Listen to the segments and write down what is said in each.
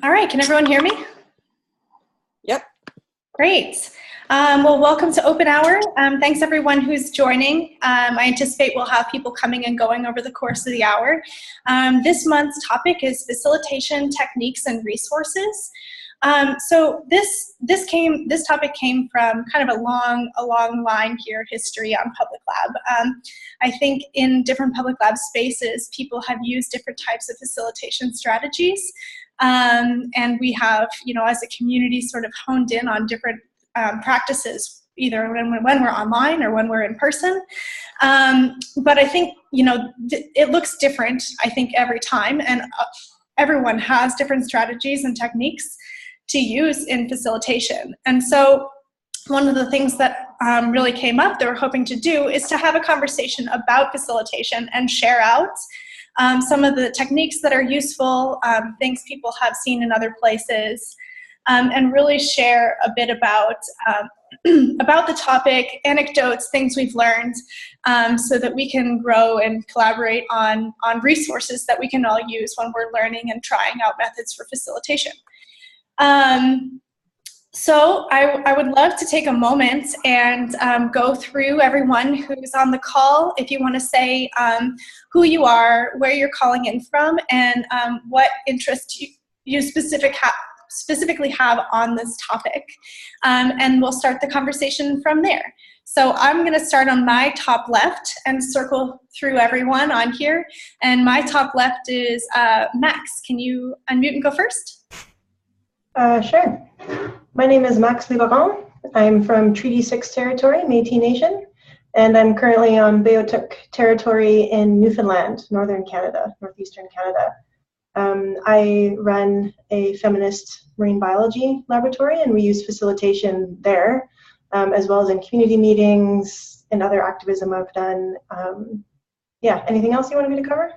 All right, can everyone hear me? Yep. Great. Well, welcome to OpenHour. Thanks everyone who's joining. I anticipate we'll have people coming and going over the course of the hour. This month's topic is facilitation techniques and resources. So this topic came from kind of a long line here, history on public lab. I think in different public lab spaces, people have used different types of facilitation strategies. And we have, as a community sort of honed in on different practices, either when we're online or when we're in person. But I think, it looks different, I think, every time. And everyone has different strategies and techniques to use in facilitation. And so one of the things that really came up that we're hoping to do is to have a conversation about facilitation and share out some of the techniques that are useful, things people have seen in other places, and really share a bit about the topic, anecdotes, things we've learned, so that we can grow and collaborate on resources that we can all use when we're learning and trying out methods for facilitation. So I would love to take a moment and go through everyone who's on the call. If you want to say who you are, where you're calling in from, and what interest you specifically have on this topic. And we'll start the conversation from there. So I'm going to start on my top left and circle through everyone on here. And my top left is Max. Can you unmute and go first? Sure. My name is Max Leaveham. I'm from Treaty 6 territory, Métis Nation, and I'm currently on Beothuk territory in Newfoundland, northern Canada, northeastern Canada. I run a feminist marine biology laboratory, and we use facilitation there, as well as in community meetings and other activism I've done. Yeah, anything else you wanted me to cover?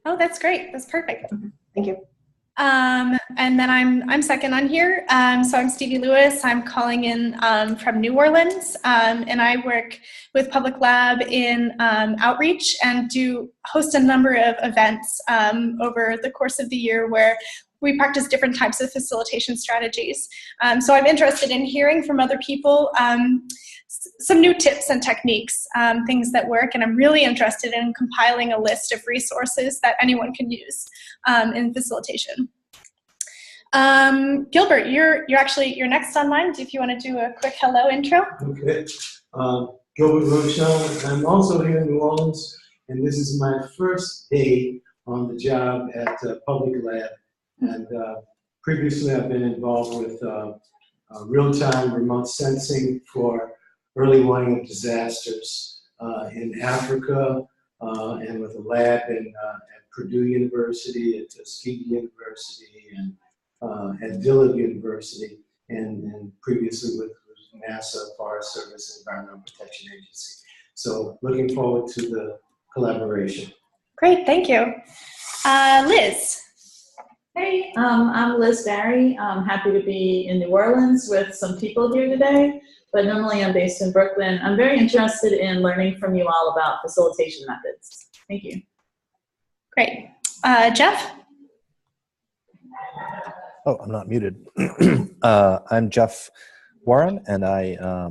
Oh, that's great. That's perfect. Thank you. And then I'm second on here. So I'm Stevie Lewis. I'm calling in from New Orleans, and I work with Public Lab in outreach and do host a number of events over the course of the year where we practice different types of facilitation strategies. So I'm interested in hearing from other people some new tips and techniques, things that work, and I'm really interested in compiling a list of resources that anyone can use in facilitation. Gilbert, you're next on mine. If you want to do a quick hello intro. Okay. Gilbert Rochelle. I'm also here in New Orleans, and this is my first day on the job at Public Lab. And previously I've been involved with real-time remote sensing for early warning of disasters in Africa, and with a lab at Purdue University, at Tuskegee University, and at Dillard University, and previously with NASA, Forest Service, Environmental Protection Agency. So looking forward to the collaboration. Great, thank you. Liz. Hey, I'm Liz Barry. I'm happy to be in New Orleans with some people here today, but normally I'm based in Brooklyn. I'm very interested in learning from you all about facilitation methods. Thank you. Great. Jeff? Oh, I'm not muted. I'm Jeff Warren, and I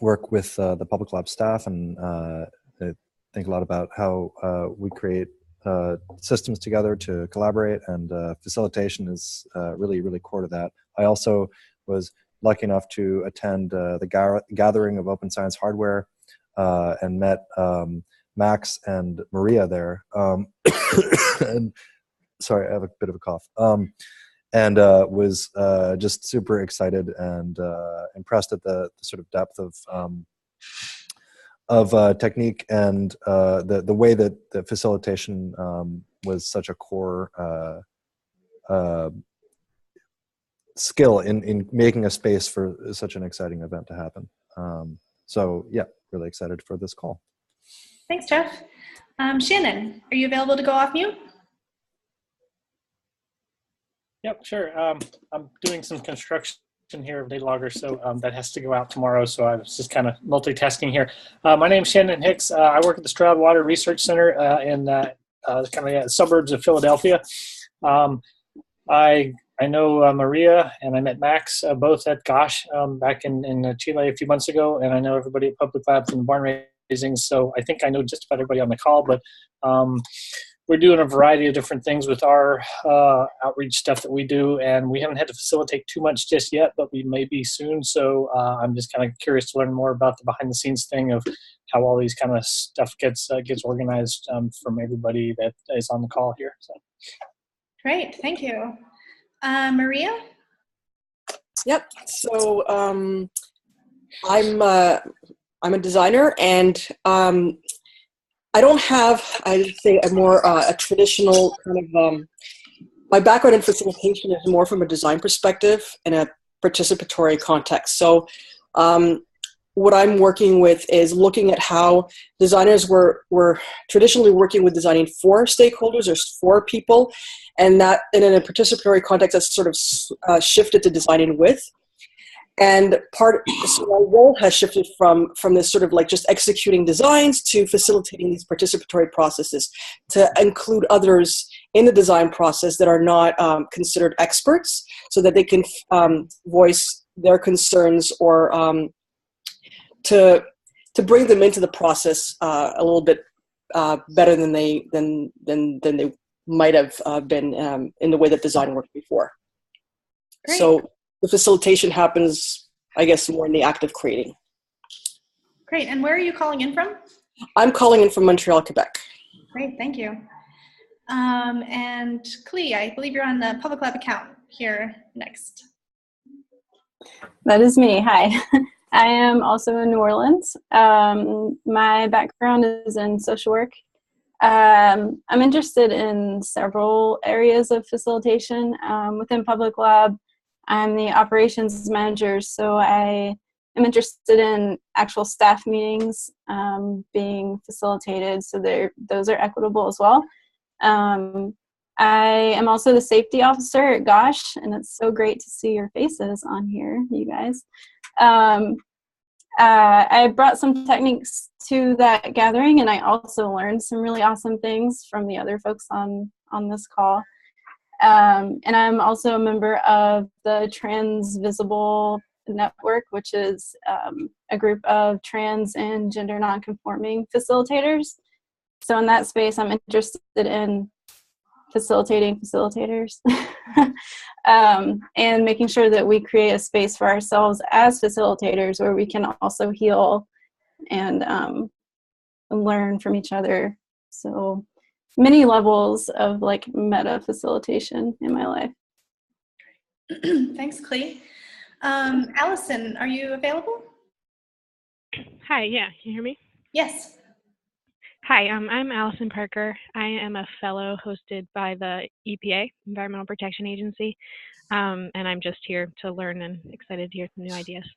work with the Public Lab staff, and I think a lot about how we create systems together to collaborate, and facilitation is really, really core to that. I also was lucky enough to attend the gathering of open science hardware and met Max and Maria there. And, sorry, I have a bit of a cough. And was just super excited and impressed at the sort of depth of technique and the way that the facilitation was such a core skill in making a space for such an exciting event to happen. So yeah, really excited for this call. Thanks, Jeff. Shannon, are you available to go off mute? Yep, sure. I'm doing some construction here of data logger, so that has to go out tomorrow, so I was just kind of multitasking here. My name is Shannon Hicks. I work at the Stroud Water Research Center in kind of suburbs of Philadelphia. I know Maria and I met Max both at Gosh back in Chile a few months ago, and I know everybody at Public Lab from the barn raising, so I think I know just about everybody on the call, but we're doing a variety of different things with our outreach stuff that we do, and we haven't had to facilitate too much just yet, but we may be soon, so I'm just kind of curious to learn more about the behind-the-scenes thing of how all these kind of stuff gets organized from everybody that is on the call here. So. Great, thank you. Maria? Yep. So I'm a designer, and I don't have, I'd say, a traditional kind of. My background in facilitation is more from a design perspective in a participatory context. So what I'm working with is looking at how designers were traditionally working with designing for stakeholders or for people, and that in a participatory context that's sort of shifted to designing with. And so our role has shifted from this sort of like just executing designs to facilitating these participatory processes to include others in the design process that are not considered experts, so that they can voice their concerns or to bring them into the process a little bit better than they might have been in the way that design worked before. Great. So the facilitation happens, I guess, more in the act of creating. Great, and where are you calling in from? I'm calling in from Montreal, Quebec. Great, thank you. And Clee, I believe you're on the Public Lab account here next. That is me. Hi. I am also in New Orleans. My background is in social work. I'm interested in several areas of facilitation. Within Public Lab, I'm the operations manager, so I am interested in actual staff meetings being facilitated, so those are equitable as well. I am also the safety officer at Gosh, and it's so great to see your faces on here, you guys. I brought some techniques to that gathering, and I also learned some really awesome things from the other folks on this call. And I'm also a member of the Trans Visible Network, which is a group of trans and gender nonconforming facilitators. So in that space, I'm interested in facilitating facilitators and making sure that we create a space for ourselves as facilitators where we can also heal and learn from each other. So many levels of like meta facilitation in my life. Thanks, Clee. Alison, are you available? Hi, yeah, can you hear me? Yes. Hi, I'm Alison Parker. I am a fellow hosted by the EPA, Environmental Protection Agency, and I'm just here to learn and excited to hear some new ideas.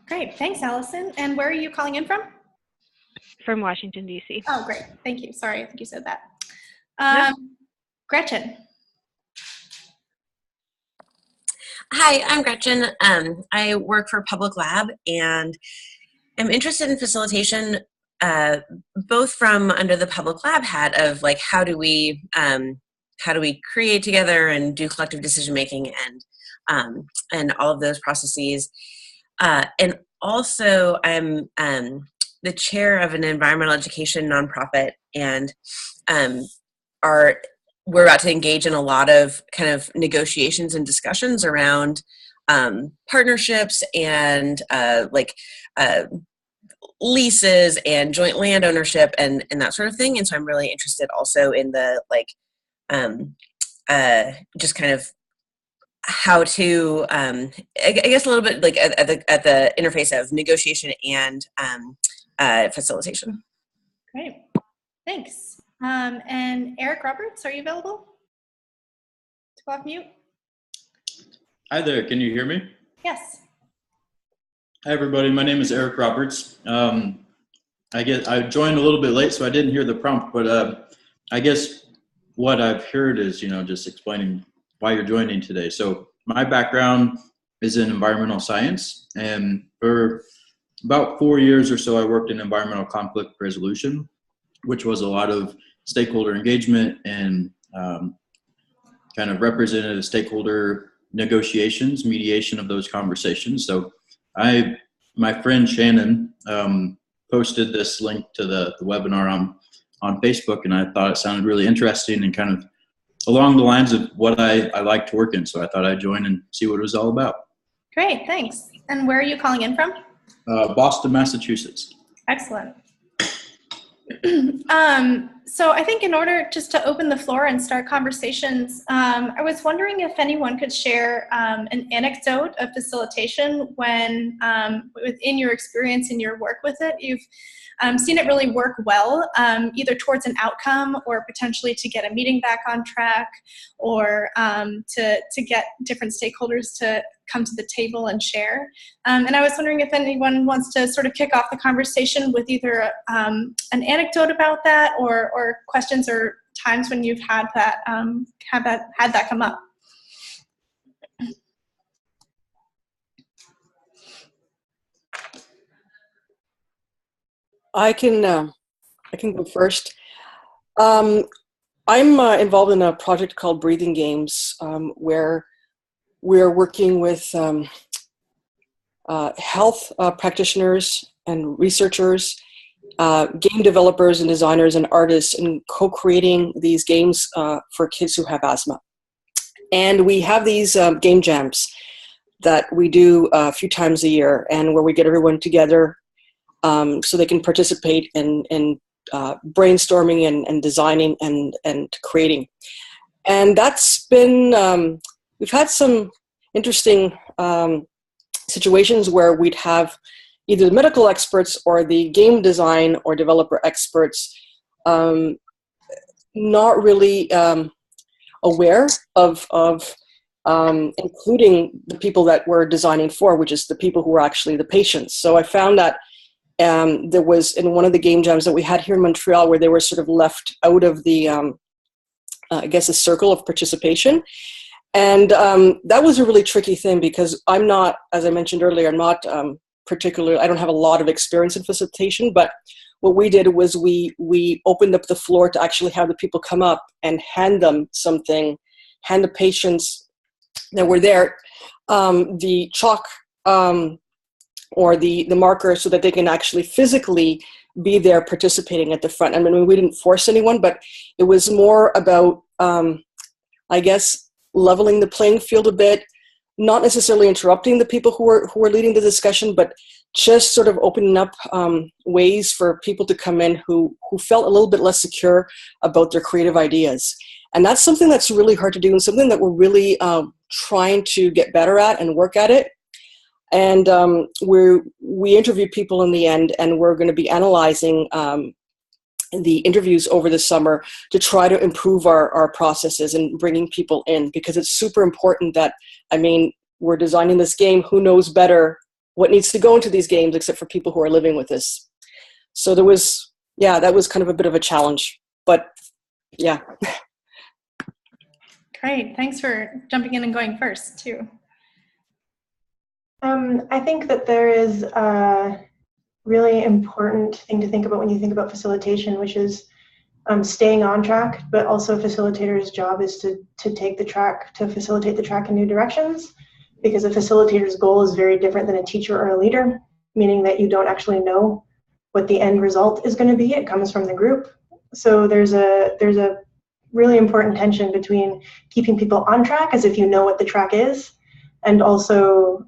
Great, thanks, Alison. And where are you calling in from? From Washington, D.C. Oh, great, thank you. Sorry, I think you said that. No. Gretchen. Hi, I'm Gretchen. I work for Public Lab, and I'm interested in facilitation both from under the Public Lab hat of like how do we create together and do collective decision making and all of those processes, and also I'm the chair of an environmental education nonprofit, and we're about to engage in a lot of kind of negotiations and discussions around partnerships and leases and joint land ownership and that sort of thing. And so I'm really interested also in the just kind of how to I guess a little bit like at the interface of negotiation and facilitation. Great, thanks. And Eric Roberts, are you available to go off mute? Hi there, can you hear me? Yes. Hi everybody, my name is Eric Roberts. I joined a little bit late, so I didn't hear the prompt, but I guess what I've heard is, just explaining why you're joining today. So my background is in environmental science, and for about 4 years or so, I worked in environmental conflict resolution, which was a lot of stakeholder engagement and kind of representative stakeholder negotiations, mediation of those conversations. So my friend Shannon posted this link to the webinar on Facebook, and I thought it sounded really interesting and kind of along the lines of what I like to work in. So I thought I'd join and see what it was all about. Great, thanks. And where are you calling in from? Boston, Massachusetts. Excellent. So I think in order just to open the floor and start conversations, I was wondering if anyone could share an anecdote of facilitation when, within your experience in your work with it, you've seen it really work well, either towards an outcome or potentially to get a meeting back on track, or to get different stakeholders to come to the table and share. And I was wondering if anyone wants to sort of kick off the conversation with either an anecdote about that, or questions or times when you've had that come up. I can go first. I'm involved in a project called Breathing Games, where we're working with health practitioners and researchers, game developers and designers and artists, in co-creating these games for kids who have asthma. And we have these game jams that we do a few times a year, and where we get everyone together so they can participate in brainstorming and designing and creating. And that's been, we've had some interesting situations where we'd have either the medical experts or the game design or developer experts not really aware of including the people that we're designing for, which is the people who are actually the patients. So I found that there was, in one of the game jams that we had here in Montreal, where they were sort of left out of the, I guess, a circle of participation. And that was a really tricky thing, because I'm not, as I mentioned earlier, I'm not particularly, I don't have a lot of experience in facilitation, but what we did was we opened up the floor to actually have the people come up and hand them something, hand the patients that were there the chalk or the marker, so that they can actually physically be there participating at the front. I mean, we didn't force anyone, but it was more about, I guess, leveling the playing field a bit, not necessarily interrupting the people who were leading the discussion, but just sort of opening up ways for people to come in who felt a little bit less secure about their creative ideas. And that's something that's really hard to do, and something that we're really trying to get better at and work at it. And we interviewed people in the end, and we're going to be analyzing the interviews over the summer to try to improve our processes and bringing people in, because it's super important that, I mean, we're designing this game. Who knows better what needs to go into these games except for people who are living with this? So there was, yeah, that was kind of a bit of a challenge, but yeah. Great, thanks for jumping in and going first too. I think that there is a really important thing to think about when you think about facilitation, which is staying on track, but also a facilitator's job is to take the track, to facilitate the track in new directions, because a facilitator's goal is very different than a teacher or a leader, meaning that you don't actually know what the end result is going to be. It comes from the group. So there's a really important tension between keeping people on track as if you know what the track is, and also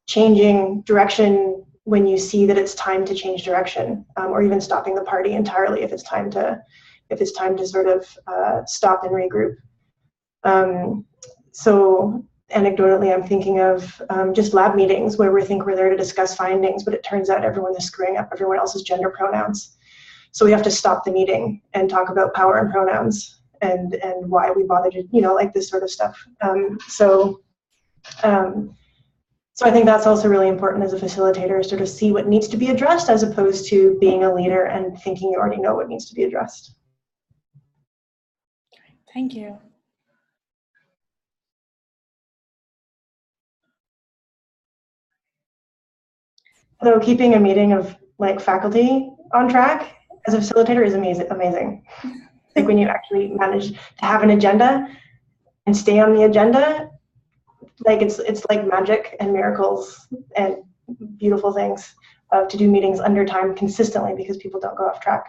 changing direction when you see that it's time to change direction, or even stopping the party entirely if it's time to sort of stop and regroup. So anecdotally, I'm thinking of just lab meetings where we think we're there to discuss findings, but it turns out everyone is screwing up everyone else's gender pronouns. So we have to stop the meeting and talk about power and pronouns and why we bother to, like this sort of stuff. So I think that's also really important as a facilitator, is sort of see what needs to be addressed as opposed to being a leader and thinking you already know what needs to be addressed. Thank you. So keeping a meeting of like faculty on track as a facilitator is amazing. Like when you actually manage to have an agenda and stay on the agenda, like it's like magic and miracles and beautiful things to do meetings under time consistently because people don't go off track.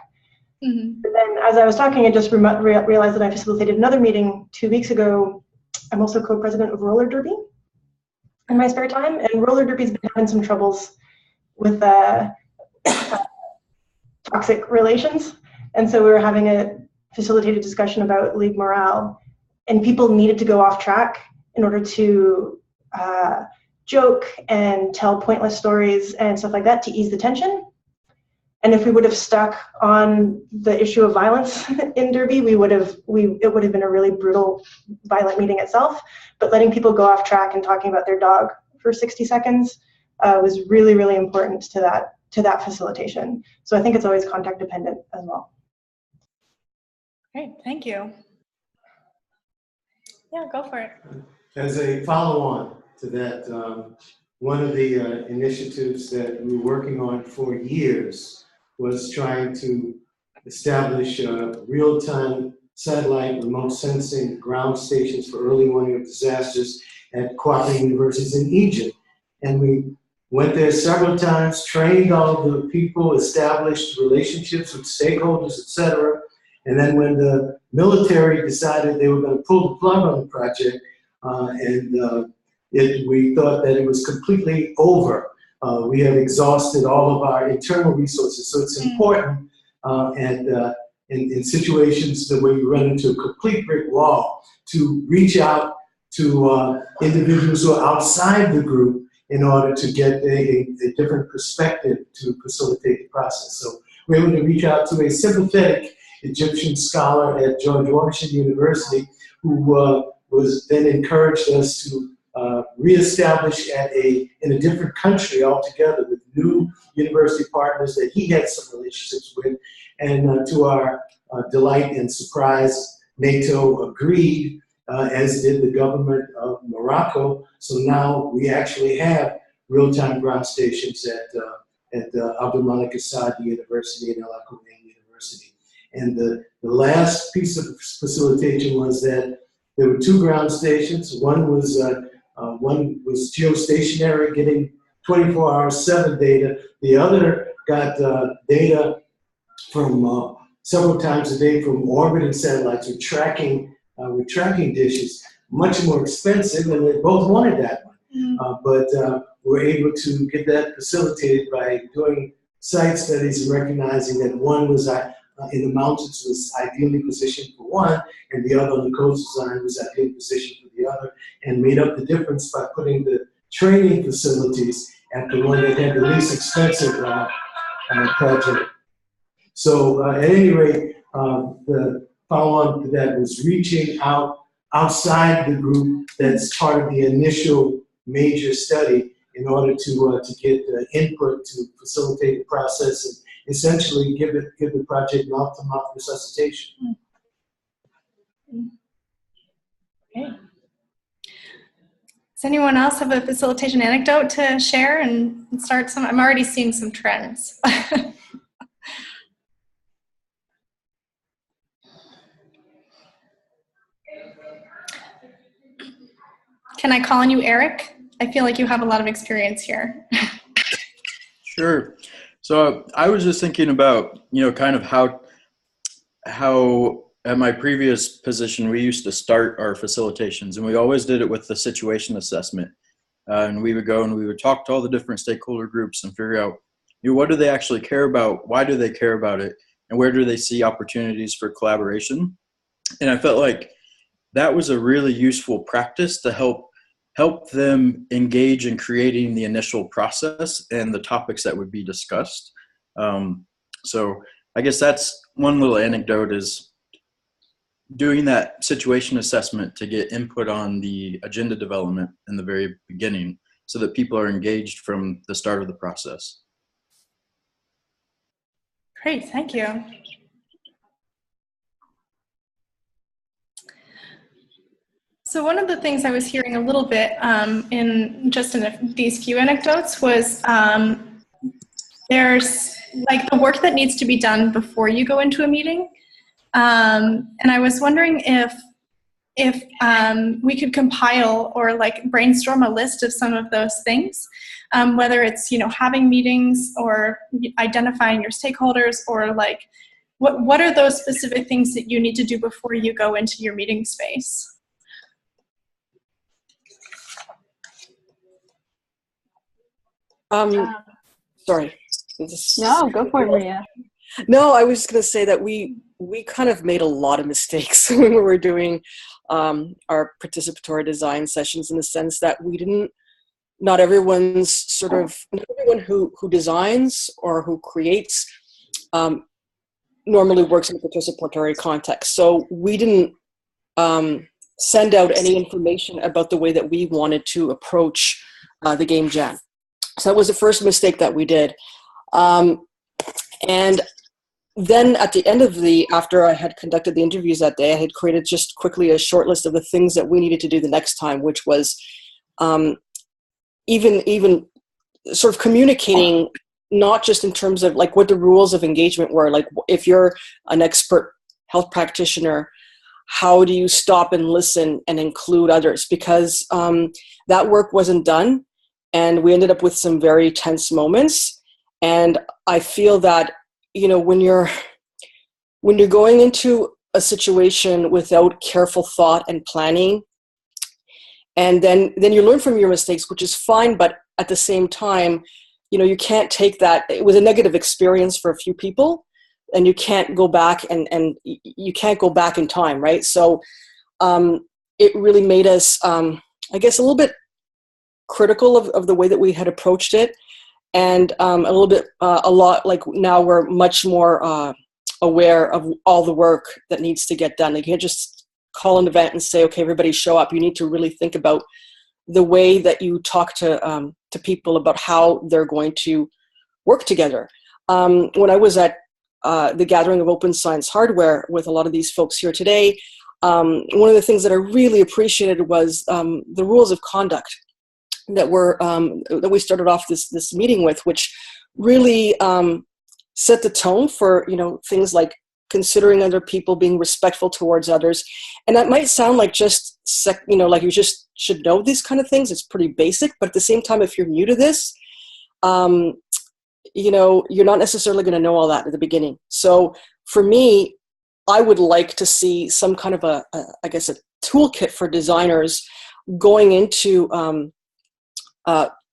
Mm-hmm. But then as I was talking, I just realized that I facilitated another meeting 2 weeks ago. I'm also co-president of roller derby in my spare time, and roller derby's been having some troubles with toxic relations. And so we were having a facilitated discussion about league morale, and people needed to go off track in order to joke and tell pointless stories and stuff like that to ease the tension. And if we would have stuck on the issue of violence in Derby, it would have been a really brutal, violent meeting itself. But letting people go off track and talking about their dog for 60 seconds was really, really important to that facilitation. So I think it's always context dependent as well. Great, thank you. Yeah, go for it. As a follow-on to that, one of the initiatives that we were working on for years was trying to establish real-time satellite remote sensing ground stations for early warning of disasters at cooperative universities in Egypt. And we went there several times, trained all the people, established relationships with stakeholders, etc. And then when the military decided they were going to pull the plug on the project, we thought that it was completely over. We had exhausted all of our internal resources. So it's important in situations where you run into a complete brick wall to reach out to individuals who are outside the group in order to get a different perspective to facilitate the process. So we're able to reach out to a sympathetic Egyptian scholar at George Washington University who was then encouraged us to reestablish in a different country altogether with new university partners that he had some relationships with. And to our delight and surprise, NATO agreed, as did the government of Morocco. So now we actually have real-time ground stations at Abdul Malik Assad University and El Akoumene University. And the last piece of facilitation was that there were 2 ground stations. One was geostationary, getting 24/7 data. The other got data from several times a day from orbiting satellites with tracking dishes. Much more expensive, and they both wanted that one. But we're able to get that facilitated by doing site studies and recognizing that one was in the mountains was ideally positioned for one, and the other on the coastline was ideally positioned for the other, and made up the difference by putting the training facilities at the one that had the least expensive project. So at any rate, the follow-on to that was reaching out outside the group that's part of the initial major study in order to get input to facilitate the process and essentially give the project mouth-to-mouth resuscitation. Okay. Does anyone else have a facilitation anecdote to share and start some? I'm already seeing some trends. Can I call on you, Eric? I feel like you have a lot of experience here. Sure. So I was just thinking about, kind of how at my previous position, we used to start our facilitations, and we always did it with the situation assessment. And we would go and we would talk to all the different stakeholder groups and figure out, what do they actually care about? Why do they care about it? And where do they see opportunities for collaboration? And I felt like that was a really useful practice to help them engage in creating the initial process and the topics that would be discussed. So I guess that's one little anecdote, is doing that situation assessment to get input on the agenda development in the very beginning so that people are engaged from the start of the process. Great, thank you. So one of the things I was hearing a little bit in these few anecdotes was there's like the work that needs to be done before you go into a meeting. And I was wondering if we could compile or like brainstorm a list of some of those things, whether it's, you know, having meetings or identifying your stakeholders, or like what are those specific things that you need to do before you go into your meeting space? Sorry. No, go for it, Maria. No, I was just going to say that we kind of made a lot of mistakes when we were doing our participatory design sessions, in the sense that not everyone who designs or who creates normally works in a participatory context. So we didn't send out any information about the way that we wanted to approach the game jam. So that was the first mistake that we did. And then at the end of after I had conducted the interviews that day, I had created just quickly a short list of the things that we needed to do the next time, which was even sort of communicating, not just in terms of like what the rules of engagement were. Like if you're an expert health practitioner, how do you stop and listen and include others? Because that work wasn't done, and we ended up with some very tense moments. And I feel that, you know, when you're going into a situation without careful thought and planning, and then you learn from your mistakes, which is fine, but at the same time, you know, you can't take that. It was a negative experience for a few people, and you can't go back and you can't go back in time, right? So it really made us, I guess, a little bit critical of the way that we had approached it. And a lot like now we're much more aware of all the work that needs to get done. You can't just call an event and say, okay, everybody show up. You need to really think about the way that you talk to people about how they're going to work together. When I was at the gathering of Open Science Hardware with a lot of these folks here today, one of the things that I really appreciated was the rules of conduct that we started off this meeting with, which really set the tone for, you know, things like considering other people, being respectful towards others. And that might sound like just like you just should know these kind of things. It's pretty basic, but at the same time, if you're new to this, you know, you're not necessarily going to know all that at the beginning. So for me, I would like to see some kind of a toolkit for designers going into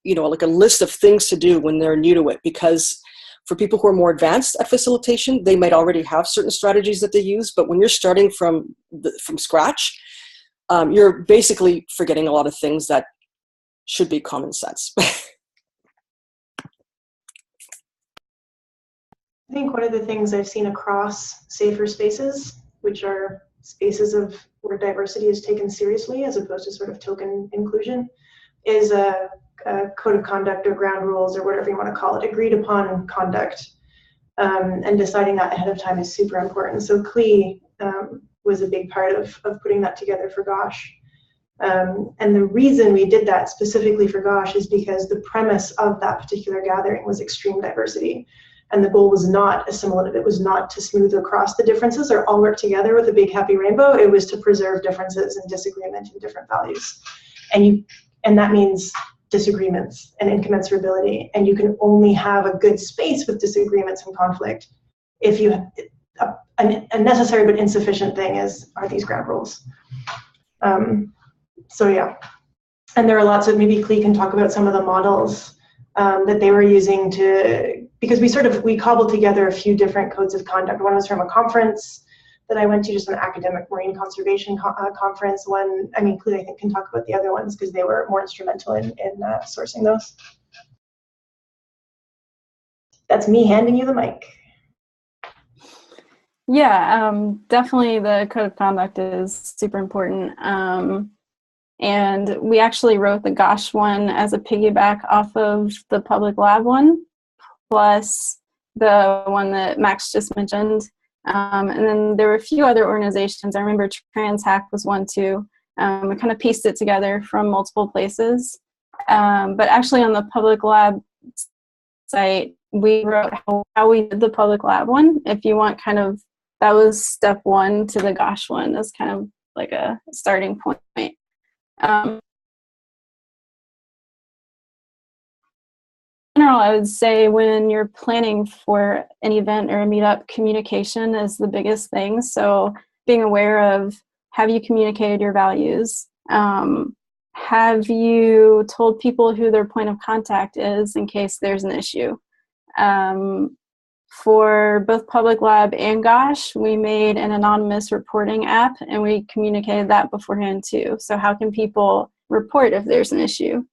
you know, like a list of things to do when they're new to it. Because for people who are more advanced at facilitation, they might already have certain strategies that they use. But when you're starting from scratch, you're basically forgetting a lot of things that should be common sense. I think one of the things I've seen across safer spaces, which are spaces where diversity is taken seriously as opposed to sort of token inclusion, is a code of conduct or ground rules or whatever you want to call it, agreed upon conduct. And deciding that ahead of time is super important. So CLE was a big part of putting that together for GOSH. And the reason we did that specifically for GOSH is because the premise of that particular gathering was extreme diversity. And the goal was not assimilative. It was not to smooth across the differences or all work together with a big happy rainbow. It was to preserve differences and disagreement and different values. And that means disagreements and incommensurability. And you can only have a good space with disagreements and conflict if you a necessary but insufficient thing are these ground rules. So yeah, and there are lots of, maybe Clee can talk about some of the models that they were using because we cobbled together a few different codes of conduct. One was from a conference that I went to, just an academic marine conservation conference. One, I mean, Clee I think can talk about the other ones because they were more instrumental in sourcing those. That's me handing you the mic. Yeah, definitely the code of conduct is super important. And we actually wrote the GOSH one as a piggyback off of the public lab one, plus the one that Max just mentioned. And then there were a few other organizations. I remember TransHack was one too. We kind of pieced it together from multiple places. But actually on the public lab site, we wrote how we did the public lab one. If you want kind of that was step one to the Gosh one. That's kind of like a starting point. In general, I would say when you're planning for an event or a meetup, communication is the biggest thing. So being aware of, have you communicated your values? Have you told people who their point of contact is in case there's an issue? For both Public Lab and Gosh, we made an anonymous reporting app, and we communicated that beforehand too. So how can people report if there's an issue?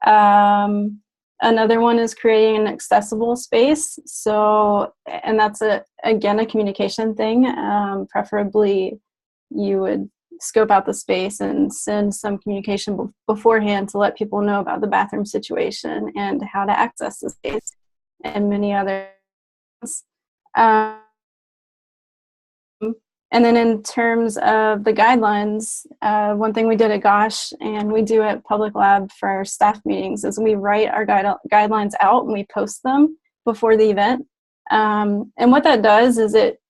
Another one is creating an accessible space. So, and that's again a communication thing. Preferably you would scope out the space and send some communication beforehand to let people know about the bathroom situation and how to access the space, and many other things. And then in terms of the guidelines, one thing we did at Gosh and we do at Public Lab for our staff meetings is we write our guidelines out and we post them before the event. And what that does is it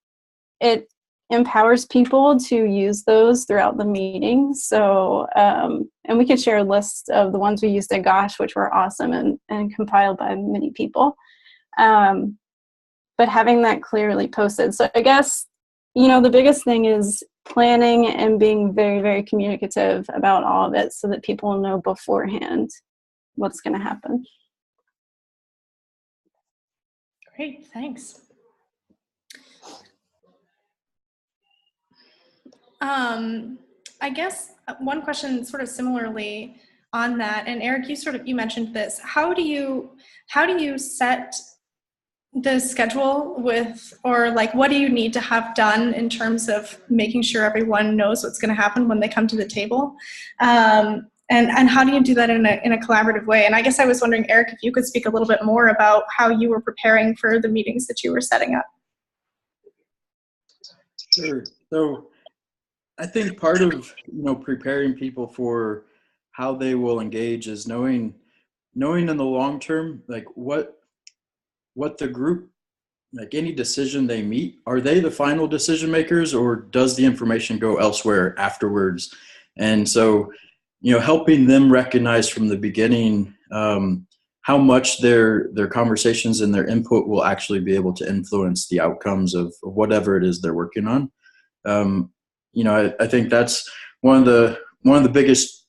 empowers people to use those throughout the meeting. So, and we could share a list of the ones we used at Gosh, which were awesome and compiled by many people. But having that clearly posted. So I guess, you know, the biggest thing is planning and being very, very communicative about all of it so that people know beforehand what's going to happen. Great, thanks. I guess one question sort of similarly on that, and Eric, you mentioned this. How do you set the schedule with, or like, what do you need to have done in terms of making sure everyone knows what's going to happen when they come to the table? And how do you do that in a collaborative way? And I guess I was wondering, Eric, if you could speak a little bit more about how you were preparing for the meetings that you were setting up. Sure. So I think part of, preparing people for how they will engage is knowing in the long term, like what the group, like any decision they meet, are they the final decision makers, or does the information go elsewhere afterwards? And so, helping them recognize from the beginning how much their conversations and their input will actually be able to influence the outcomes of whatever it is they're working on. I think that's one of the biggest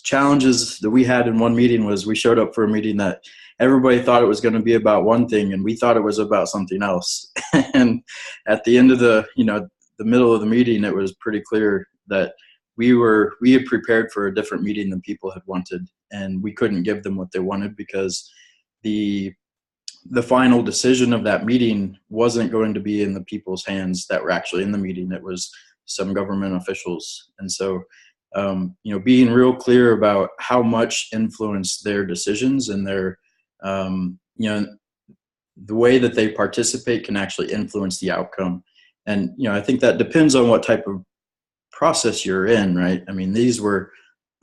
challenges that we had in one meeting was we showed up for a meeting that everybody thought it was going to be about one thing, and we thought it was about something else. And at the end of the middle of the meeting, it was pretty clear that we had prepared for a different meeting than people had wanted, and we couldn't give them what they wanted because the final decision of that meeting wasn't going to be in the people's hands that were actually in the meeting. It was some government officials. And so, being real clear about how much influence their decisions and their, the way that they participate can actually influence the outcome. And, I think that depends on what type of process you're in, right? I mean, these were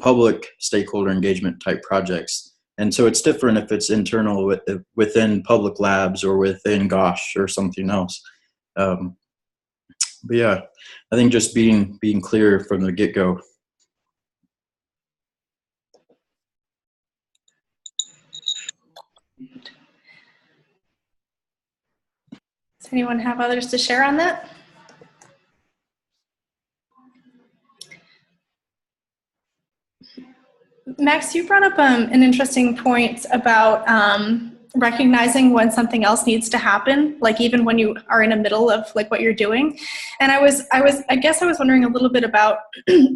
public stakeholder engagement type projects. And so it's different if it's internal within public labs or within Gosh or something else. But yeah, I think just being clear from the get-go. Does anyone have others to share on that? Max, you brought up an interesting point about recognizing when something else needs to happen, like even when you are in the middle of like what you're doing. And I guess I was wondering a little bit about,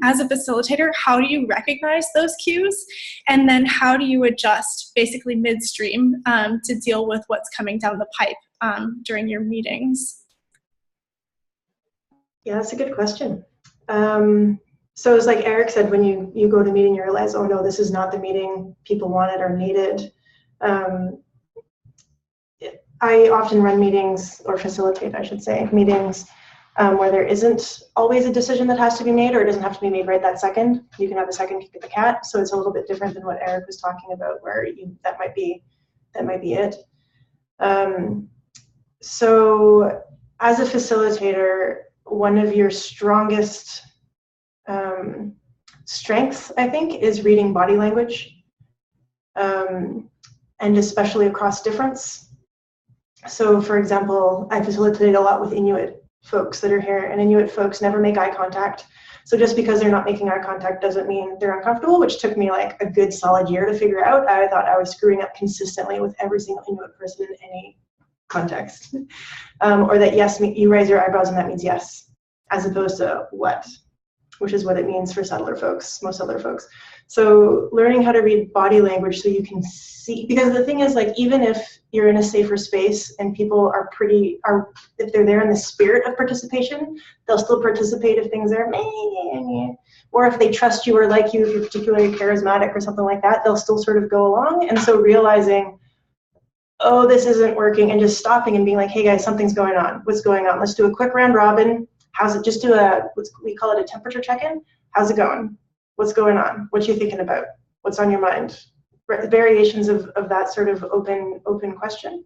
as a facilitator, how do you recognize those cues? And then how do you adjust basically midstream to deal with what's coming down the pipe during your meetings? Yeah, that's a good question. So it's like Eric said, when you go to a meeting, you realize, oh no, this is not the meeting people wanted or needed. I often run meetings, or facilitate, I should say, meetings where there isn't always a decision that has to be made, or it doesn't have to be made right that second. You can have a second kick at the cat. So it's a little bit different than what Eric was talking about, where that might be it. So as a facilitator, one of your strongest strengths, I think, is reading body language, and especially across difference. So, for example, I facilitate a lot with Inuit folks that are here, and Inuit folks never make eye contact. So just because they're not making eye contact doesn't mean they're uncomfortable, which took me like a good solid year to figure out. I thought I was screwing up consistently with every single Inuit person in any context. Or that yes, you raise your eyebrows and that means yes, as opposed to what, which is what it means for settler folks, most settler folks. So learning how to read body language so you can see, because the thing is, like, even if you're in a safer space and people are if they're there in the spirit of participation, they'll still participate if things are meh, or if they trust you or like you, if you're particularly charismatic or something like that, they'll still sort of go along. And so realizing, oh, this isn't working, and just stopping and being like, hey guys, something's going on. What's going on? Let's do a quick round robin. How's it? Just do we call it a temperature check-in. How's it going? What's going on? What you thinking about? What's on your mind? Variations of that sort of open question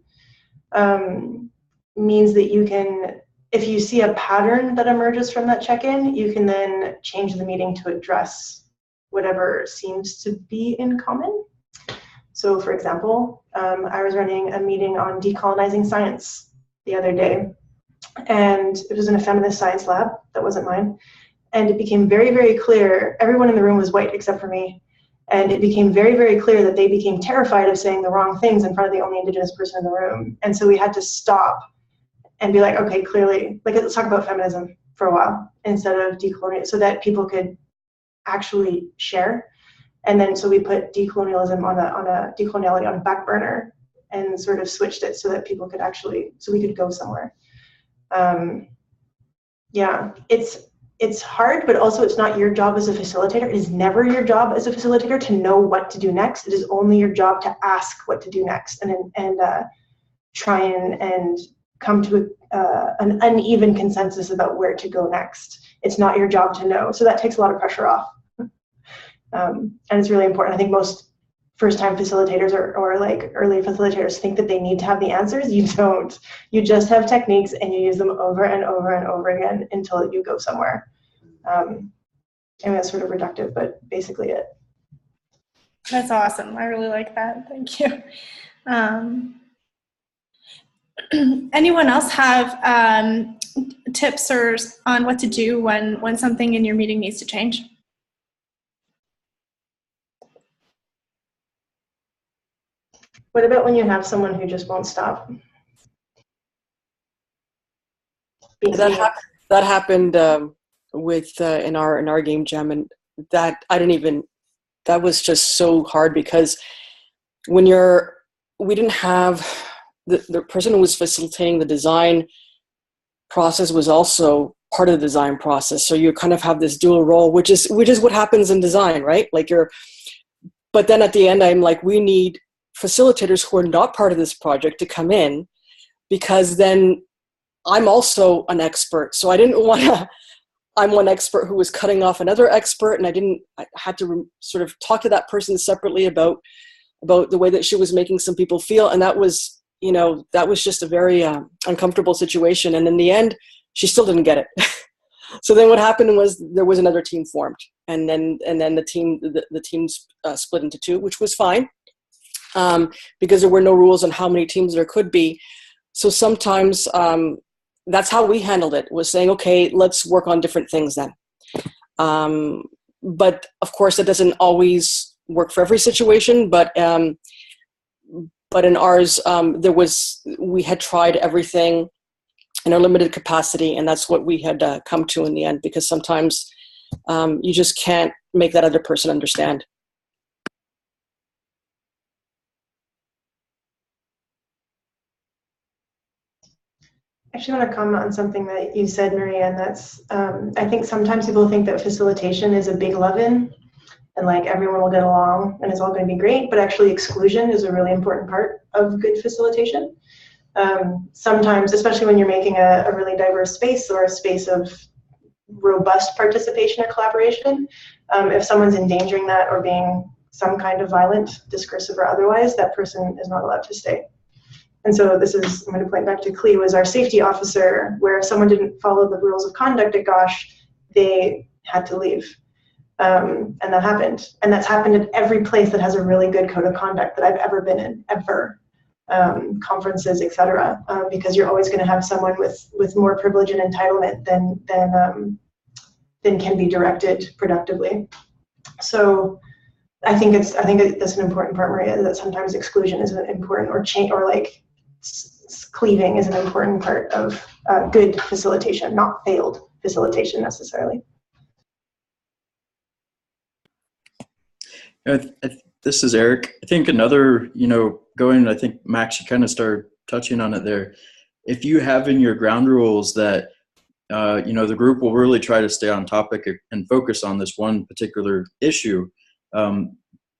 means that you can, if you see a pattern that emerges from that check-in, you can then change the meeting to address whatever seems to be in common. So, for example, I was running a meeting on decolonizing science the other day, and it was in a feminist science lab. That wasn't mine. And it became very, very clear, everyone in the room was white except for me, and it became very, very clear that they became terrified of saying the wrong things in front of the only Indigenous person in the room. And so we had to stop and be like, okay, clearly, like, let's talk about feminism for a while instead of decolonial, so that people could actually share. And then so we put decolonialism on a decoloniality on a back burner and sort of switched it so that people could actually, so we could go somewhere. Yeah, it's hard, but also it's not your job as a facilitator. It is never your job as a facilitator to know what to do next. It is only your job to ask what to do next and try and come to an uneven consensus about where to go next. It's not your job to know. So that takes a lot of pressure off. And it's really important. I think most first-time facilitators or like early facilitators think that they need to have the answers. You don't. You just have techniques and you use them over and over and over again until you go somewhere. I mean, that's sort of reductive, but basically it. That's awesome. I really like that. Thank you. Anyone else have tips on what to do when something in your meeting needs to change? What about when you have someone who just won't stop? That happened with in our game jam, and that that was just so hard, because when we didn't have the person who was facilitating the design process was also part of the design process. So you kind of have this dual role, which is what happens in design, right? Like but then at the end, I'm like, we need facilitators who are not part of this project to come in, because then I'm also an expert. So I'm one expert who was cutting off another expert, and I had to sort of talk to that person separately about the way that she was making some people feel. And that was just a very uncomfortable situation. And in the end, she still didn't get it. So then what happened was there was another team formed, and then the teams split into two, which was fine. Because there were no rules on how many teams there could be. So sometimes that's how we handled it, was saying, okay, let's work on different things then. But of course, it doesn't always work for every situation. But in ours, we had tried everything in a limited capacity, and that's what we had come to in the end, because sometimes you just can't make that other person understand. I actually want to comment on something that you said, Maria, and that's, I think sometimes people think that facilitation is a big love-in, and like everyone will get along and it's all going to be great, but actually exclusion is a really important part of good facilitation. Sometimes, especially when you're making a really diverse space or a space of robust participation and collaboration, if someone's endangering that or being some kind of violent, discursive or otherwise, that person is not allowed to stay. And so this is, I'm going to point back to Clee, was our safety officer, where if someone didn't follow the rules of conduct at Gosh, they had to leave. And that happened. And that's happened at every place that has a really good code of conduct that I've ever been in, ever. Conferences, etc. Because you're always going to have someone with more privilege and entitlement than can be directed productively. So I think that's an important part, Maria, that sometimes exclusion is an important, or change, or like cleaving is an important part of good facilitation, not failed facilitation necessarily. This is Eric. I think another, I think Max, you kind of started touching on it there. If you have in your ground rules that, the group will really try to stay on topic and focus on this one particular issue,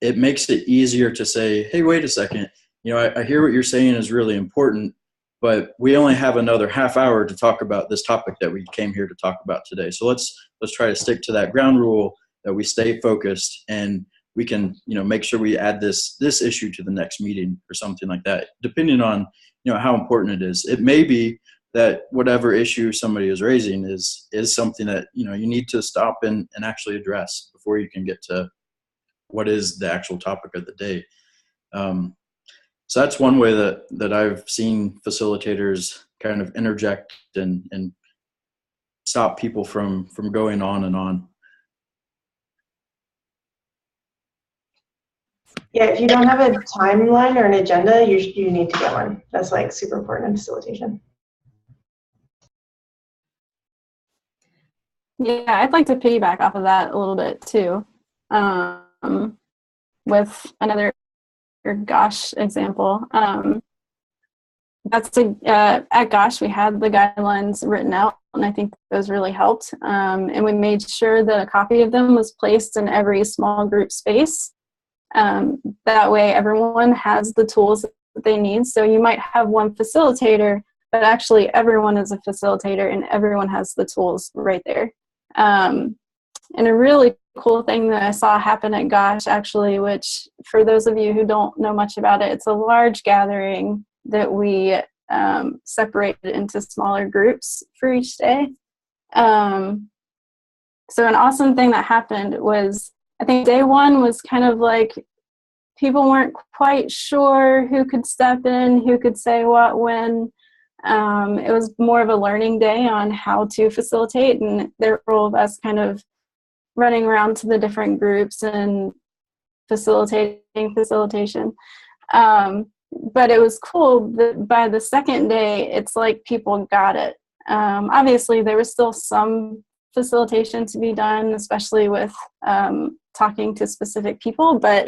it makes it easier to say, hey, wait a second, I hear what you're saying is really important, but we only have another half hour to talk about this topic that we came here to talk about today. So let's try to stick to that ground rule, that we stay focused, and we can, make sure we add this issue to the next meeting or something like that, depending on, how important it is. It may be that whatever issue somebody is raising is something that, you need to stop and actually address before you can get to what is the actual topic of the day. So that's one way that I've seen facilitators kind of interject and stop people from going on and on. Yeah, if you don't have a timeline or an agenda, you need to get one. That's like super important in facilitation. Yeah, I'd like to piggyback off of that a little bit too, with another Gargash example. At Gosh, we had the guidelines written out, and I think those really helped. And we made sure that a copy of them was placed in every small group space. That way everyone has the tools that they need. So you might have one facilitator, but actually everyone is a facilitator and everyone has the tools right there. And a really cool thing that I saw happen at Gosh, actually, which for those of you who don't know much about it, it's a large gathering that we separated into smaller groups for each day. So an awesome thing that happened was, I think day one was kind of like people weren't quite sure who could step in, who could say what, when. It was more of a learning day on how to facilitate, and there were all of us kind of running around to the different groups and facilitation. But it was cool that by the second day, it's like people got it. Obviously, there was still some facilitation to be done, especially with talking to specific people, but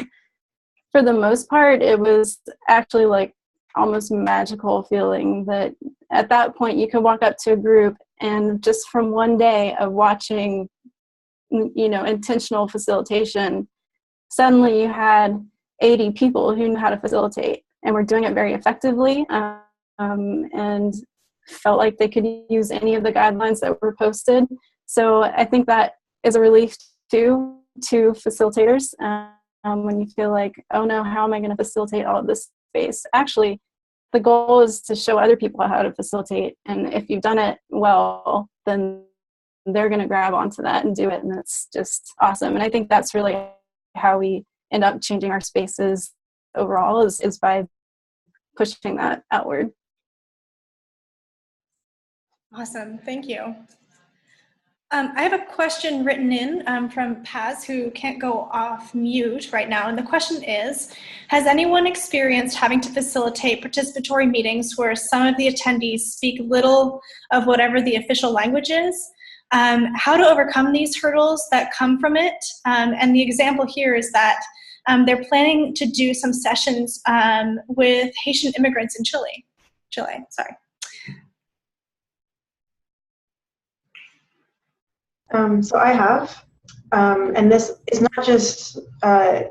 for the most part, it was actually like almost magical feeling that at that point you could walk up to a group and just from one day of watching, intentional facilitation, suddenly you had 80 people who knew how to facilitate and were doing it very effectively, and felt like they could use any of the guidelines that were posted. So I think that is a relief too to facilitators when you feel like, oh no, how am I going to facilitate all of this space? Actually, the goal is to show other people how to facilitate, and if you've done it well, then they're going to grab onto that and do it, and it's just awesome. And I think that's really how we end up changing our spaces overall, is by pushing that outward. Awesome, thank you. I have a question written in from Paz, who can't go off mute right now. And the question is, has anyone experienced having to facilitate participatory meetings where some of the attendees speak little of whatever the official language is? How to overcome these hurdles that come from it? And the example here is that they're planning to do some sessions with Haitian immigrants in Chile, sorry. So I have, and this is not just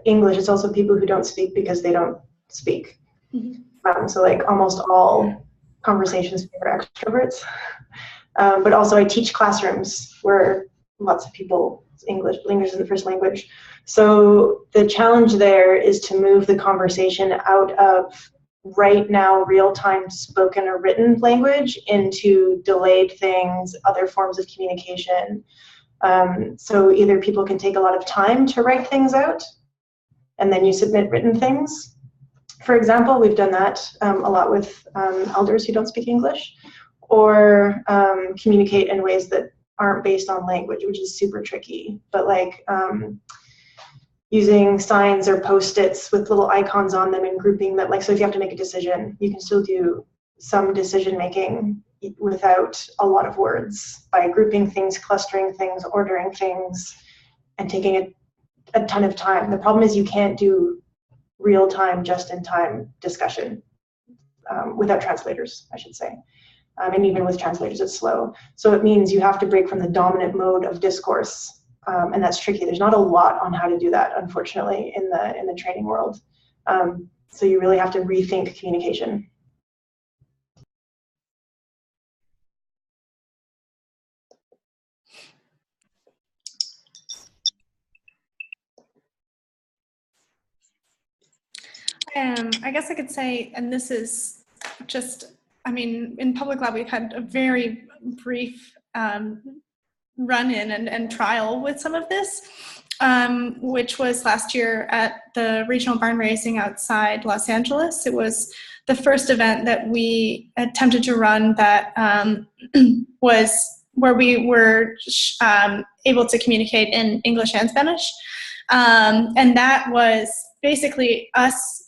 English, it's also people who don't speak because they don't speak. Mm-hmm. So like almost all conversations favor extroverts. But also I teach classrooms where lots of people, English is the first language. So the challenge there is to move the conversation out of right now real-time spoken or written language into delayed things, other forms of communication. So either people can take a lot of time to write things out, and then you submit written things. For example, we've done that a lot with elders who don't speak English, or communicate in ways that aren't based on language, which is super tricky. But like using signs or post-its with little icons on them and grouping that, like, so if you have to make a decision, you can still do some decision making without a lot of words by grouping things, clustering things, ordering things, and taking a ton of time. The problem is you can't do real-time, just-in-time discussion without translators, I should say. And even with translators, it's slow. So it means you have to break from the dominant mode of discourse. And that's tricky. There's not a lot on how to do that, unfortunately, in the training world. So you really have to rethink communication. I guess I could say, and this is just, I mean, in Public Lab, we've had a very brief run-in and trial with some of this, which was last year at the regional barn raising outside Los Angeles. It was the first event that we attempted to run that was where we were able to communicate in English and Spanish. And that was basically us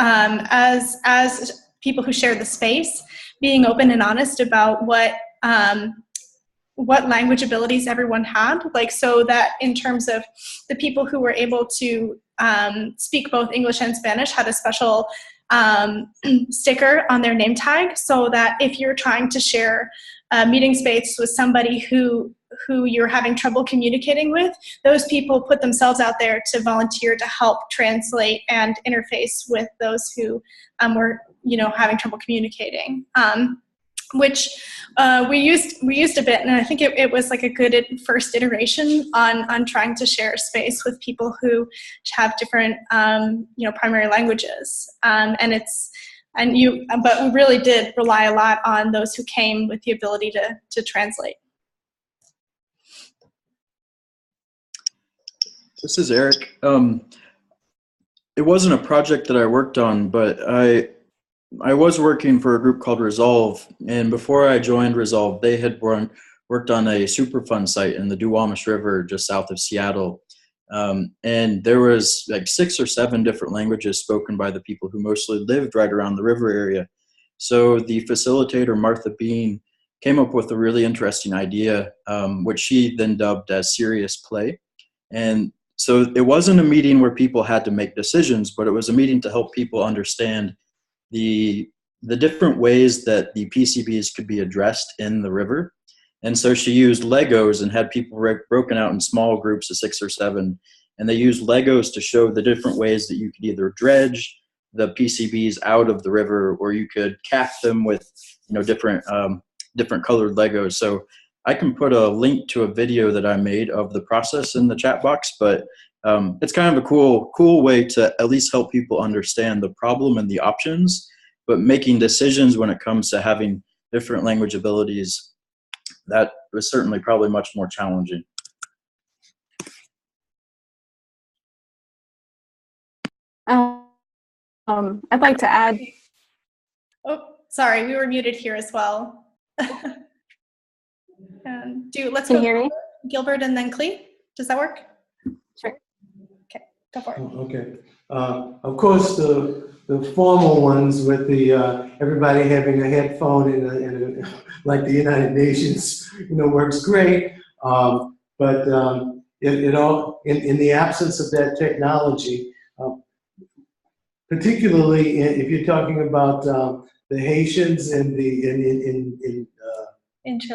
as people who share the space, being open and honest about what language abilities everyone had, like, so that in terms of the people who were able to speak both English and Spanish had a special sticker on their name tag, so that if you're trying to share a meeting space with somebody who you're having trouble communicating with, those people put themselves out there to volunteer to help translate and interface with those who were, having trouble communicating. Which we used a bit, and I think it was like a good first iteration on trying to share space with people who have different primary languages, but we really did rely a lot on those who came with the ability to translate. This is Eric. It wasn't a project that I worked on, but I was working for a group called Resolve, and before I joined Resolve, they had worked on a Superfund site in the Duwamish River just south of Seattle. And there was like 6 or 7 different languages spoken by the people who mostly lived right around the river area. So the facilitator, Martha Bean, came up with a really interesting idea, which she then dubbed as serious play. And so it wasn't a meeting where people had to make decisions, but it was a meeting to help people understand the different ways that the PCBs could be addressed in the river. And so she used Legos and had people broken out in small groups of 6 or 7. And they used Legos to show the different ways that you could either dredge the PCBs out of the river, or you could cap them with different colored Legos. So I can put a link to a video that I made of the process in the chat box, but it's kind of a cool way to at least help people understand the problem and the options, but making decisions when it comes to having different language abilities, that was certainly probably much more challenging. I'd like to add. Oh, sorry, we were muted here as well. Let's Can go you hear me? Gilbert and then Clee. Does that work? Sure. Okay, go for it. Okay. Of course, the formal ones with the everybody having a headphone and like the United Nations, works great. But it all in the absence of that technology, particularly if you're talking about the Haitians in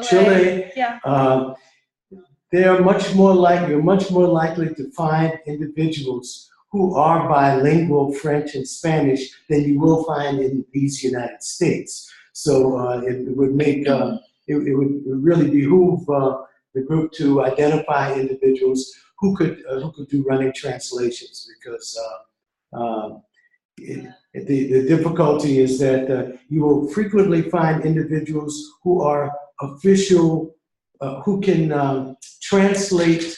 Chile, yeah. You're much more likely to find individuals who are bilingual French and Spanish than you will find in these United States. So it would make it would really behoove the group to identify individuals who could do running translations, because the difficulty is that you will frequently find individuals who are official, who can translate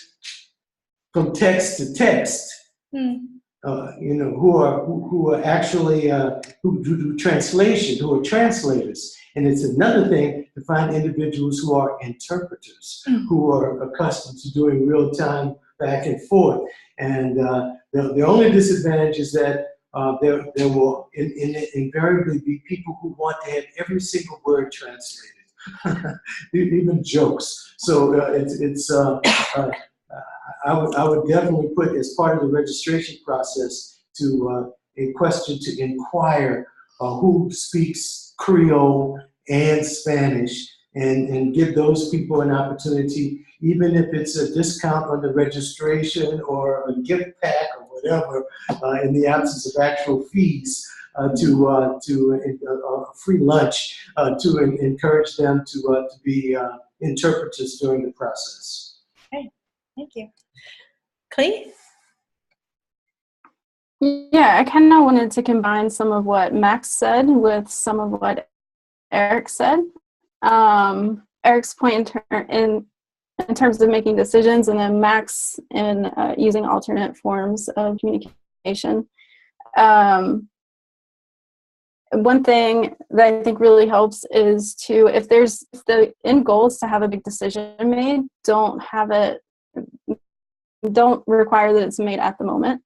from text to text. Who are actually who do translation, who are translators. And it's another thing to find individuals who are interpreters, who are accustomed to doing real time back and forth. And the only disadvantage is that there will invariably be people who want to have every single word translated, even jokes. So I would definitely put as part of the registration process to a question to inquire who speaks Creole and Spanish, and give those people an opportunity, even if it's a discount on the registration or a gift pack or whatever, in the absence of actual fees, to a free lunch, to encourage them to be interpreters during the process. Okay, thank you. Clee? Yeah, I kind of wanted to combine some of what Max said with some of what Eric said. Eric's point in terms of making decisions, and then Max in using alternate forms of communication. One thing that I think really helps is to, if the end goal is to have a big decision made, don't require that it's made at the moment.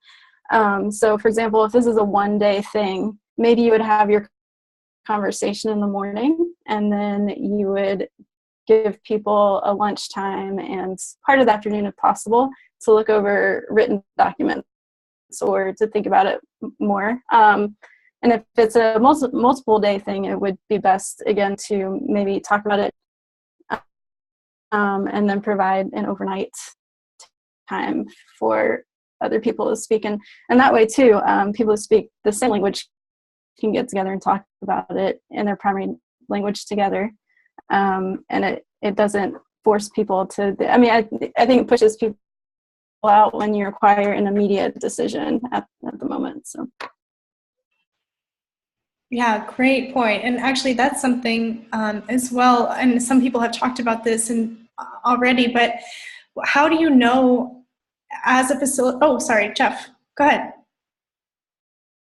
So for example, if this is a one-day thing, maybe you would have your conversation in the morning, and then you would give people a lunchtime and part of the afternoon, if possible, to look over written documents or to think about it more. And if it's a multiple day thing, it would be best, again, to maybe talk about it and then provide an overnight time for other people to speak. And that way, too, people who speak the same language can get together and talk about it in their primary language together. And it doesn't force people to, I mean, I think it pushes people out when you require an immediate decision at the moment, so. Yeah, great point. And actually that's something as well, and some people have talked about this already, but how do you know as a facilitator? Oh, sorry, Jeff, go ahead.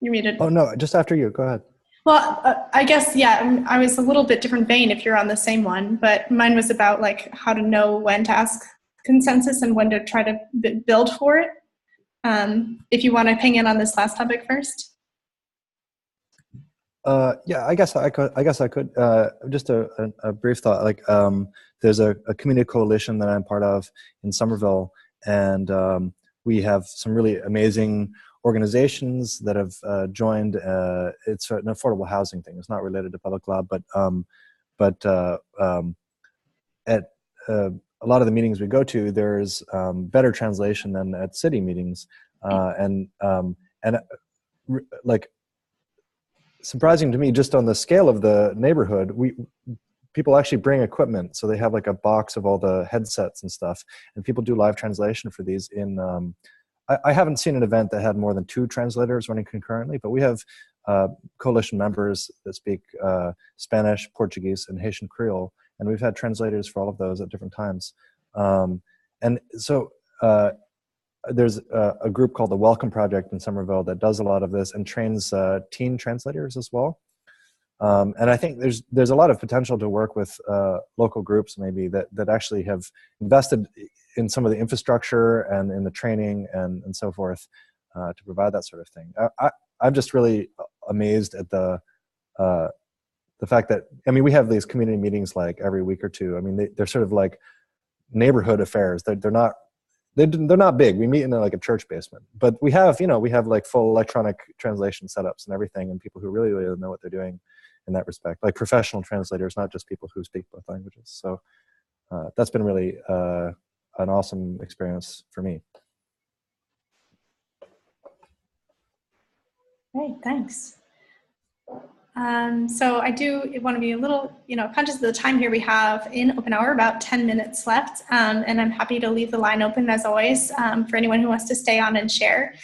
You're muted. Oh, no, just after you, go ahead. Well, I guess, yeah, I was a little bit different vein if you're on the same one, but mine was about like how to know when to ask consensus and when to try to build for it. If you want to ping in on this last topic first. Yeah, I guess I could. Just a brief thought. Like, there's a community coalition that I'm part of in Somerville, and we have some really amazing organizations that have joined. It's an affordable housing thing. It's not related to public law, but at a lot of the meetings we go to, there's better translation than at city meetings, and like. Surprising to me, just on the scale of the neighborhood, people actually bring equipment, so they have like a box of all the headsets and stuff, and people do live translation for these. I haven't seen an event that had more than 2 translators running concurrently, but we have coalition members that speak Spanish, Portuguese, and Haitian Creole, and we've had translators for all of those at different times. And so there's a group called the Welcome Project in Somerville that does a lot of this and trains teen translators as well. And I think there's a lot of potential to work with local groups maybe that actually have invested in some of the infrastructure and in the training and so forth to provide that sort of thing. I'm just really amazed at the fact that, I mean, we have these community meetings like every week or two. I mean, they're sort of like neighborhood affairs. They're not big. We meet in like a church basement, but we have like full electronic translation setups and everything, and people who really know what they're doing in that respect, like professional translators, not just people who speak both languages. So that's been really an awesome experience for me. Great, thanks. So I do want to be a little, conscious of the time here we have in OpenHour, about 10 minutes left, and I'm happy to leave the line open as always for anyone who wants to stay on and share.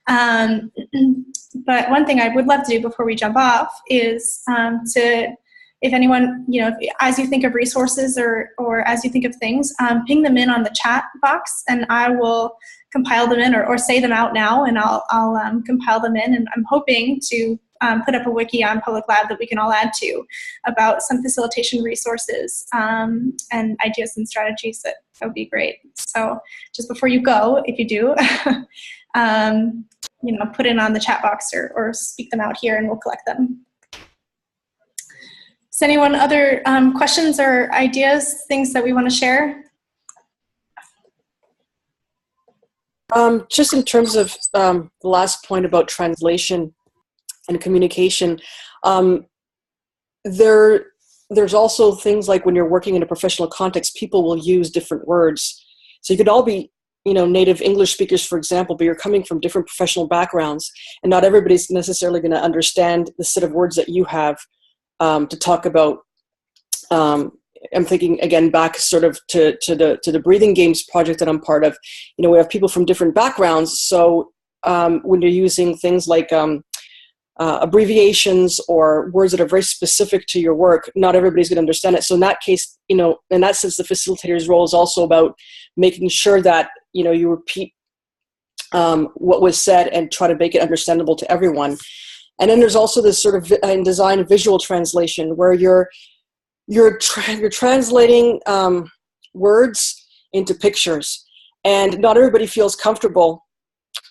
But one thing I would love to do before we jump off is if anyone, as you think of resources or as you think of things, ping them in on the chat box, and I will compile them in or say them out now, and I'll compile them in. And I'm hoping to put up a wiki on Public Lab that we can all add to about some facilitation resources and ideas and strategies. That would be great. So just before you go, if you do, put in on the chat box or speak them out here, and we'll collect them. Does anyone other questions or ideas, things that we want to share? Just in terms of the last point about translation and communication, there's also things like when you're working in a professional context, people will use different words. So you could all be, native English speakers, for example, but you're coming from different professional backgrounds, and not everybody's necessarily going to understand the set of words that you have to talk about. I'm thinking again back sort of to the breathing games project that I'm part of. We have people from different backgrounds, so when you're using things like abbreviations or words that are very specific to your work, not everybody's going to understand it. So in that case, in that sense, the facilitator's role is also about making sure that you repeat what was said and try to make it understandable to everyone. And then there's also this sort of in design visual translation where you're translating words into pictures, and not everybody feels comfortable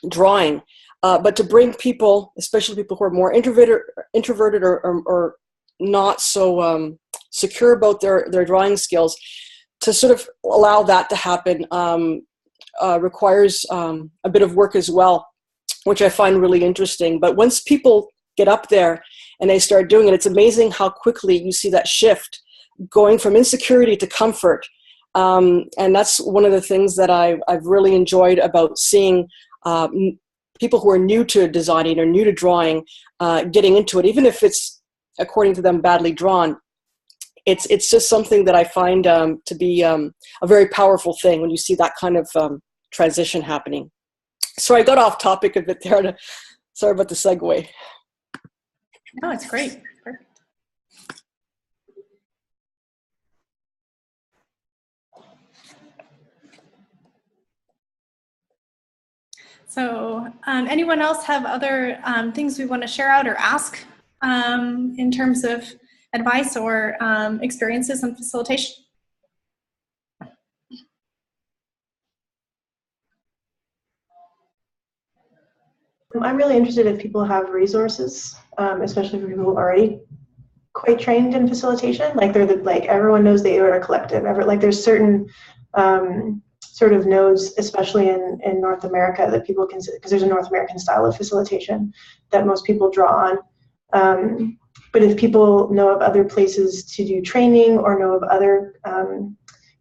drawing. But to bring people, especially people who are more introverted or not so secure about their drawing skills, to sort of allow that to happen requires a bit of work as well, which I find really interesting. But once people get up there and they start doing it, it's amazing how quickly you see that shift going from insecurity to comfort. And that's one of the things that I've really enjoyed about seeing people who are new to designing or new to drawing getting into it, even if it's, according to them, badly drawn. It's just something that I find to be a very powerful thing when you see that kind of transition happening. So I got off topic a bit there. Sorry about the segue. No, it's great. Perfect. So anyone else have other things we want to share out or ask in terms of advice or experiences on facilitation? I'm really interested if people have resources, especially for people who are already quite trained in facilitation. Like everyone knows the Aorta Collective. There's certain sort of nodes, especially in North America, that people consider, because there's a North American style of facilitation that most people draw on. But if people know of other places to do training or know of other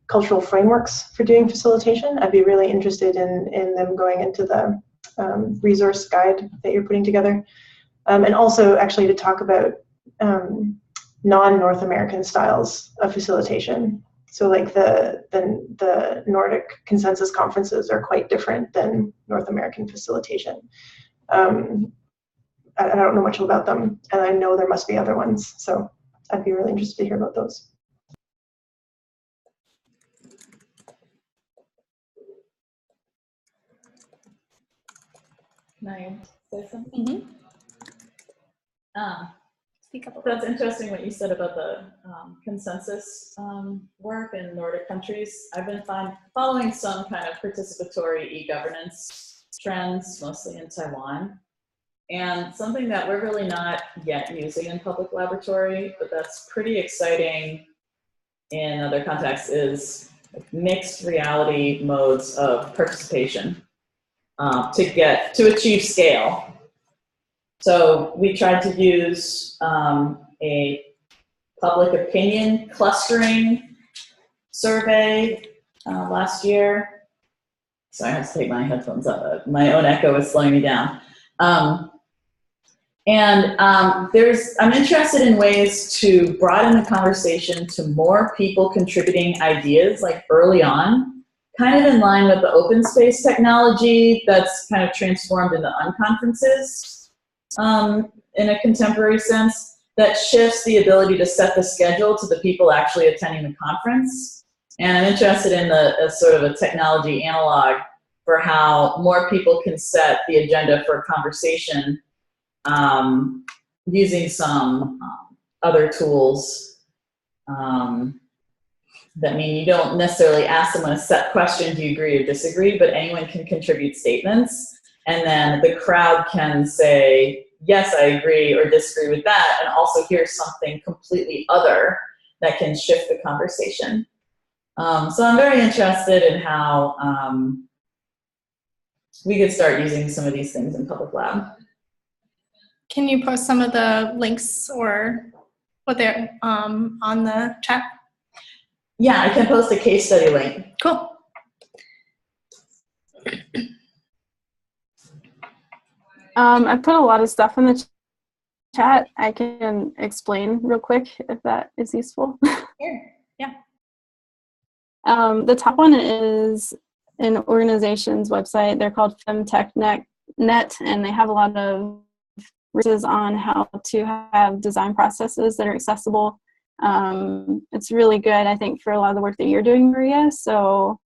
cultural frameworks for doing facilitation, I'd be really interested in them going into the resource guide that you're putting together. And also actually to talk about non-North American styles of facilitation. So like the Nordic consensus conferences are quite different than North American facilitation. I don't know much about them, and I know there must be other ones. So I'd be really interested to hear about those. Can I say something? Mm-hmm. Speak up. That's interesting what you said about the consensus work in Nordic countries. I've been following some kind of participatory e-governance trends, mostly in Taiwan. And something that we're really not yet using in public laboratory, but that's pretty exciting in other contexts, is mixed reality modes of participation to achieve scale. So we tried to use a public opinion clustering survey last year. Sorry, I have to take my headphones up. My own echo is slowing me down. I'm interested in ways to broaden the conversation to more people contributing ideas like early on, kind of in line with the open space technology that's kind of transformed into unconferences in a contemporary sense, that shifts the ability to set the schedule to the people actually attending the conference. And I'm interested in a sort of a technology analog for how more people can set the agenda for a conversation using some other tools that mean you don't necessarily ask someone a set question, do you agree or disagree, but anyone can contribute statements, and then the crowd can say, yes, I agree or disagree with that, and also hear something completely other that can shift the conversation. So I'm very interested in how we could start using some of these things in Public Lab. Can you post some of the links or what they're on the chat? Yeah, I can post a case study link. Cool. I put a lot of stuff in the chat. I can explain real quick if that is useful. Sure. Yeah. The top one is an organization's website. They're called FemTechNet, and they have a lot of resources on how to have design processes that are accessible. It's really good, I think, for a lot of the work that you're doing, Maria. So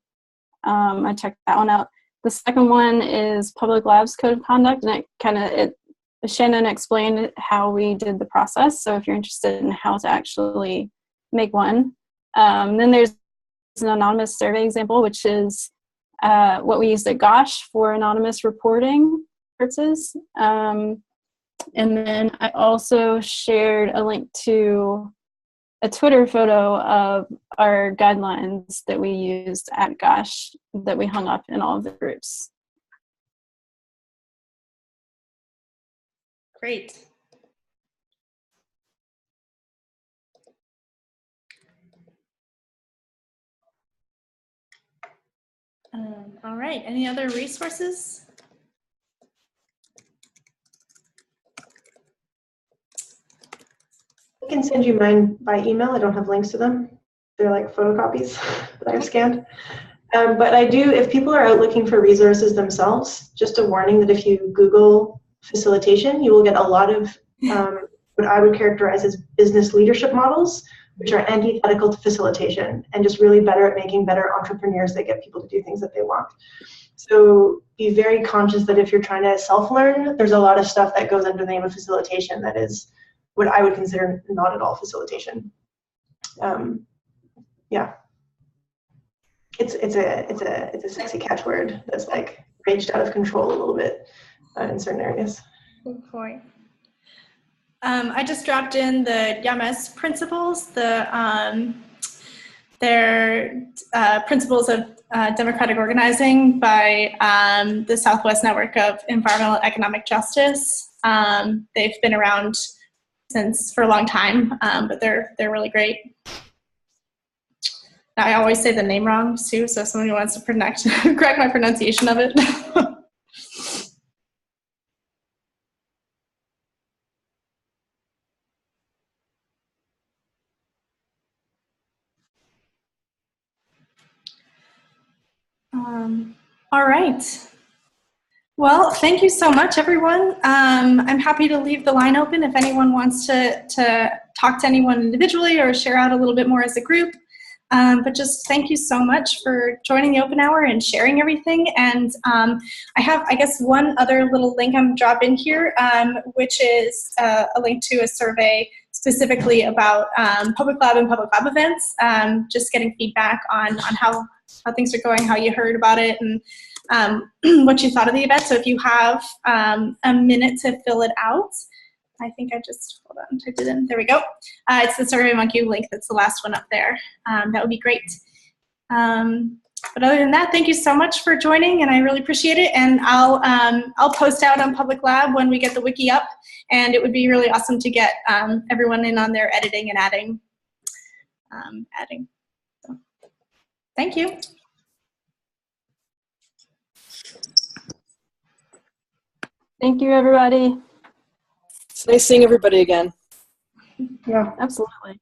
I checked that one out. The second one is Public Lab's Code of Conduct, and Shannon explained how we did the process. So if you're interested in how to actually make one, then there's an anonymous survey example, which is what we used at Gargash for anonymous reporting purposes. And then I also shared a link to a Twitter photo of our guidelines that we used at Gargash that we hung up in all of the groups. Great. All right, any other resources? I can send you mine by email. I don't have links to them. They're like photocopies that I've scanned. But I do, if people are out looking for resources themselves, just a warning that if you Google facilitation, you will get a lot of what I would characterize as business leadership models, which are antithetical to facilitation and just really better at making better entrepreneurs that get people to do things that they want. So be very conscious that if you're trying to self-learn, there's a lot of stuff that goes under the name of facilitation that is what I would consider not at all facilitation. Yeah, it's a sexy catchword that's like raged out of control a little bit in certain areas. Good point. I just dropped in the YAMS principles, their principles of democratic organizing by the Southwest Network of Environmental and Economic Justice. They've been around for a long time, but they're really great. I always say the name wrong too, so if somebody wants to correct my pronunciation of it. All right. Well, thank you so much, everyone. I'm happy to leave the line open if anyone wants to talk to anyone individually or share out a little bit more as a group. But just thank you so much for joining the Open Hour and sharing everything. And I have, I guess, one other little link I'm dropping here, which is a link to a survey specifically about Public Lab and Public Lab events, just getting feedback on how things are going, how you heard about it, and what you thought of the event. So if you have a minute to fill it out, I think I just, hold on, typed it in. There we go. It's the SurveyMonkey link. That's the last one up there. That would be great. But other than that, thank you so much for joining, and I really appreciate it. And I'll post out on Public Lab when we get the wiki up, and it would be really awesome to get everyone in on their editing and adding. So, thank you. Thank you, everybody. It's nice seeing everybody again. Yeah, Absolutely.